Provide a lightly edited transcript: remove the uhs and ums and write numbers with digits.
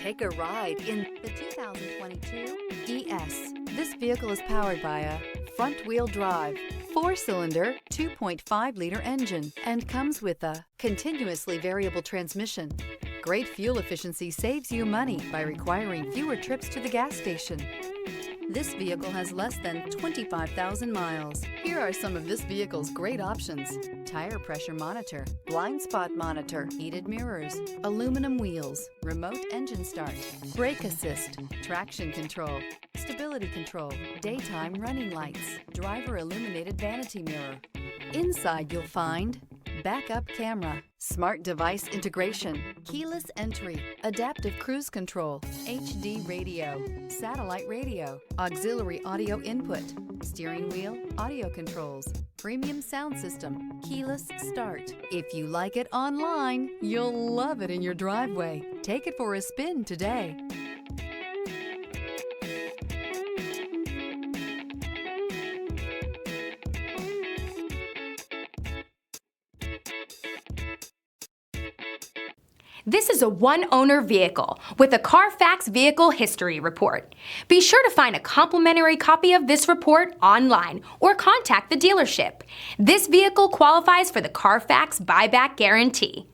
Take a ride in the 2022 ES. This vehicle is powered by a front-wheel drive, 4-cylinder, 2.5-liter engine, and comes with a continuously variable transmission. Great fuel efficiency saves you money by requiring fewer trips to the gas station. This vehicle has less than 25,000 miles. Here are some of this vehicle's great options: tire pressure monitor, blind spot monitor, heated mirrors, aluminum wheels, remote engine start, brake assist, traction control, stability control, daytime running lights, driver illuminated vanity mirror. Inside you'll find backup camera, smart device integration, keyless entry, adaptive cruise control, HD radio, satellite radio, auxiliary audio input, steering wheel audio controls, premium sound system, keyless start. If you like it online, you'll love it in your driveway. Take it for a spin today. This is a one-owner vehicle with a Carfax Vehicle History Report. Be sure to find a complimentary copy of this report online or contact the dealership. This vehicle qualifies for the Carfax Buyback Guarantee.